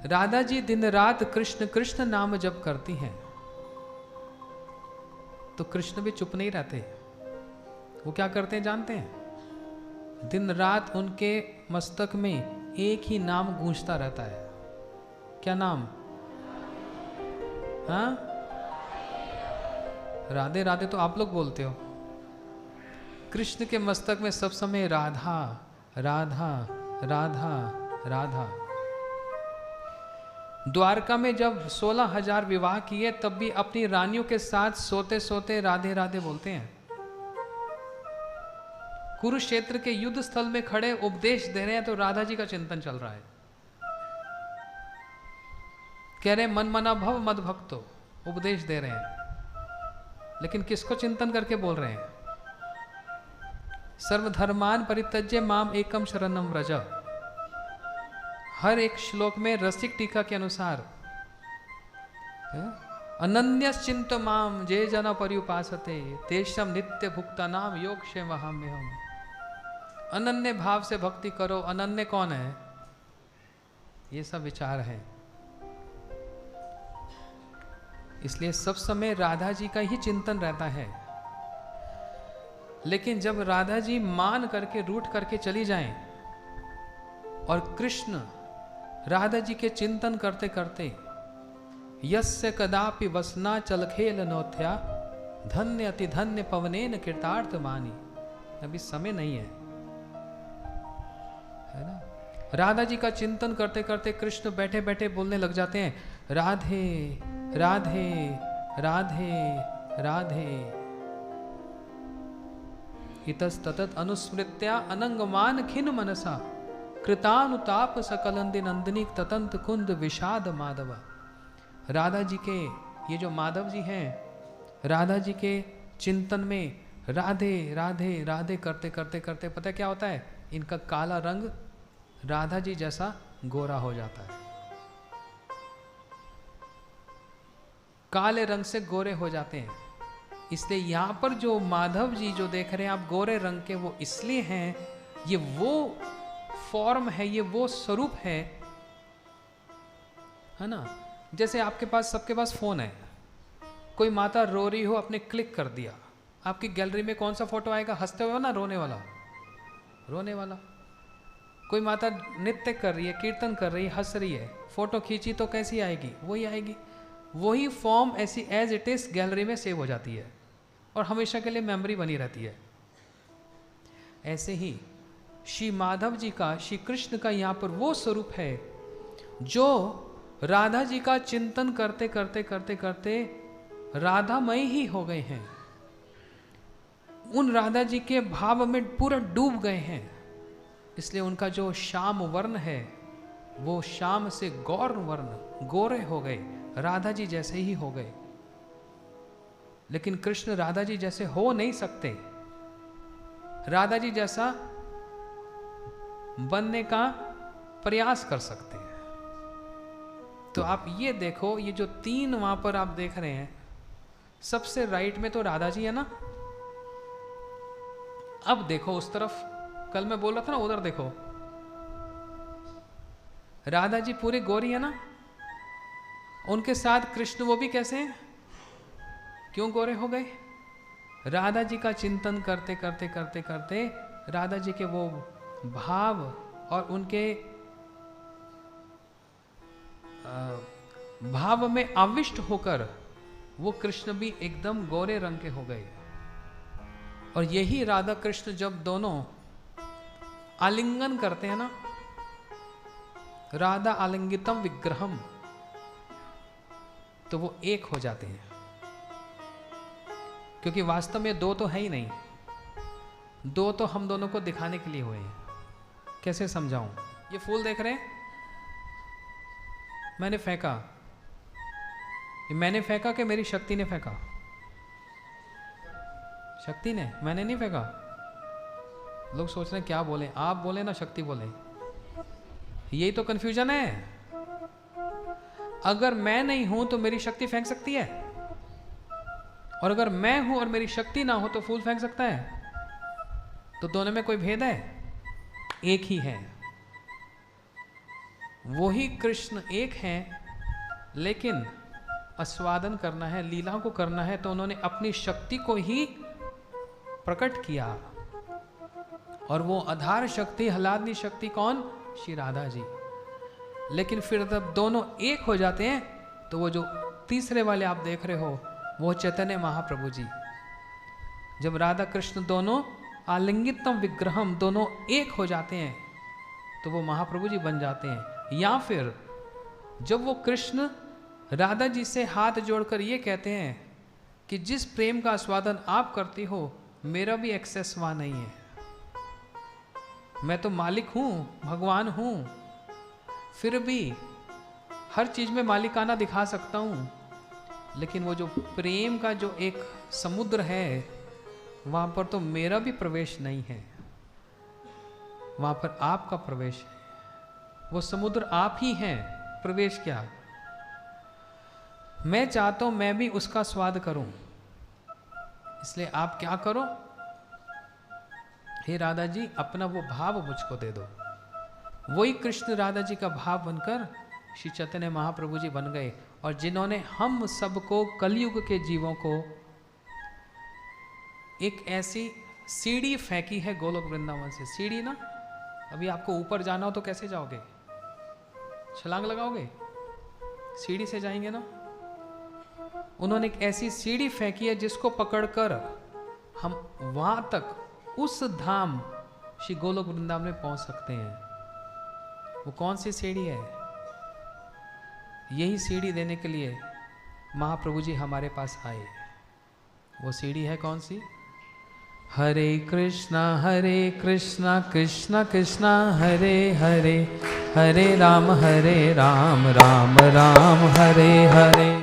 राधा जी दिन रात कृष्ण कृष्ण नाम जप करती हैं, तो कृष्ण भी चुप नहीं रहते। वो क्या करते हैं जानते हैं? दिन रात उनके मस्तक में एक ही नाम गूंजता रहता है। क्या नाम? हाँ, राधे राधे तो आप लोग बोलते हो। कृष्ण के मस्तक में सब समय राधा राधा राधा राधा। द्वारका में जब 16,000 विवाह किए तब भी अपनी रानियों के साथ सोते सोते राधे राधे बोलते हैं। कुरुक्षेत्र के युद्ध स्थल में खड़े उपदेश दे रहे हैं तो राधा जी का चिंतन चल रहा है। कह रहे मन मना भव मद भक्तो, उपदेश दे रहे हैं, लेकिन किसको चिंतन करके बोल रहे हैं? सर्वधर्मान परित्यज्य माम एकम शरणम व्रज। हर एक श्लोक में रसिक टीका के अनुसार अनन्यश्चिंत माम जे जना पर्युपासते तेषम नित्य भुक्ता नाम योग क्षेमहम्यहम्। अनन्य भाव से भक्ति करो। अनन्य कौन है? ये सब विचार है। इसलिए सब समय राधा जी का ही चिंतन रहता है। लेकिन जब राधा जी मान करके रूठ करके चली जाएं और कृष्ण राधा जी के चिंतन करते करते यस्य कदापि वसना चलखेल नोथ्या धन्य अति धन्य पवनेन कृतार्थ मानी। अभी समय नहीं है ना? राधा जी का चिंतन करते करते कृष्ण बैठे बैठे बोलने लग जाते हैं राधे राधे राधे राधे। इतस्ततत अनुस्मृत्या अनंगमान खिन मनसा कृतानुताप सकलंदि नंदिनी ततंत कुंद विषाद माधव। राधा जी के ये जो माधव जी हैं, राधा जी के चिंतन में राधे राधे राधे करते करते करते पता क्या होता है? इनका काला रंग राधा जी जैसा गोरा हो जाता है। काले रंग से गोरे हो जाते हैं। इसलिए यहाँ पर जो माधव जी जो देख रहे हैं आप गोरे रंग के, वो इसलिए हैं, ये वो फॉर्म है, ये वो स्वरूप है ना? जैसे आपके पास, सबके पास फोन है, कोई माता रो रही हो, आपने क्लिक कर दिया, आपकी गैलरी में कौन सा फोटो आएगा? हंसते हुए ना रोने वाला? रोने वाला। कोई माता नृत्य कर रही है, कीर्तन कर रही है, हंस रही है, फोटो खींची तो कैसी आएगी? वही आएगी। वही फॉर्म ऐसी एज इट इज गैलरी में सेव हो जाती है और हमेशा के लिए मेमोरी बनी रहती है। ऐसे ही श्री माधव जी का, श्री कृष्ण का यहाँ पर वो स्वरूप है जो राधा जी का चिंतन करते करते करते करते राधामय ही हो गए हैं। उन राधा जी के भाव में पूरा डूब गए हैं। इसलिए उनका जो श्याम वर्ण है वो श्याम से गौर वर्ण, गोरे हो गए, राधा जी जैसे ही हो गए। लेकिन कृष्ण राधा जी जैसे हो नहीं सकते। राधा जी जैसा बनने का प्रयास कर सकते हैं। तो आप ये देखो, ये जो तीन वहां पर आप देख रहे हैं, सबसे राइट में तो राधा जी है ना। अब देखो उस तरफ, कल मैं बोल रहा था ना, उधर देखो, राधा जी पूरी गोरी है ना। उनके साथ कृष्ण, वो भी कैसे हैं? क्यों गोरे हो गए? राधा जी का चिंतन करते करते करते करते राधा जी के वो भाव और उनके भाव में आविष्ट होकर वो कृष्ण भी एकदम गोरे रंग के हो गए। और यही राधा कृष्ण जब दोनों आलिंगन करते हैं ना, राधा आलिंगितम विग्रहम, तो वो एक हो जाते हैं। क्योंकि वास्तव में दो तो है ही नहीं, दो तो हम दोनों को दिखाने के लिए हुए हैं। कैसे समझाऊं? ये फूल देख रहे हैं, मैंने फेंका, मैंने फेंका कि मेरी शक्ति ने फेंका? शक्ति ने, मैंने नहीं फेंका। लोग सोच रहे हैं क्या बोले, आप बोले ना शक्ति बोले, यही तो कंफ्यूजन है। अगर मैं नहीं हूं तो मेरी शक्ति फेंक सकती है, और अगर मैं हूं और मेरी शक्ति ना हो तो फूल फेंक सकता है? तो दोनों में कोई भेद है? एक ही है। वही कृष्ण एक हैं, लेकिन आस्वादन करना है, लीला को करना है, तो उन्होंने अपनी शक्ति को ही प्रकट किया। और वो आधार शक्ति, हलादनी शक्ति कौन? श्री राधा जी। लेकिन फिर जब दोनों एक हो जाते हैं तो वो जो तीसरे वाले आप देख रहे हो वो चैतन्य महाप्रभु जी। जब राधा कृष्ण दोनों आलिंगितम विग्रहम दोनों एक हो जाते हैं तो वो महाप्रभु जी बन जाते हैं। या फिर जब वो कृष्ण राधा जी से हाथ जोड़कर ये कहते हैं कि जिस प्रेम का आस्वादन आप करती हो मेरा भी एक्सेस वहां नहीं है, मैं तो मालिक हूं, भगवान हूं, फिर भी हर चीज में मालिकाना दिखा सकता हूं, लेकिन वो जो प्रेम का जो एक समुद्र है वहां पर तो मेरा भी प्रवेश नहीं है, वहां पर आपका प्रवेश है। वो समुद्र आप ही हैं, प्रवेश क्या? मैं चाहता हूं मैं भी उसका स्वाद करूं, इसलिए आप क्या करो, हे राधा जी अपना वो भाव मुझको दे दो। वही कृष्ण राधा जी का भाव बनकर श्री चैतन्य महाप्रभु जी बन गए, और जिन्होंने हम सबको, कलयुग के जीवों को एक ऐसी सीढ़ी फेंकी है गोलोक वृंदावन से। सीढ़ी ना, अभी आपको ऊपर जाना हो तो कैसे जाओगे? छलांग लगाओगे? सीढ़ी से जाएंगे ना। उन्होंने एक ऐसी सीढ़ी फेंकी है जिसको पकड़कर हम वहां तक, उस धाम श्री गोलोक वृंदावन में पहुंच सकते हैं। वो कौन सी सीढ़ी है? यही सीढ़ी देने के लिए महाप्रभु जी हमारे पास आए। वो सीढ़ी है कौन सी? हरे कृष्णा कृष्णा कृष्णा हरे हरे, हरे राम राम राम हरे हरे।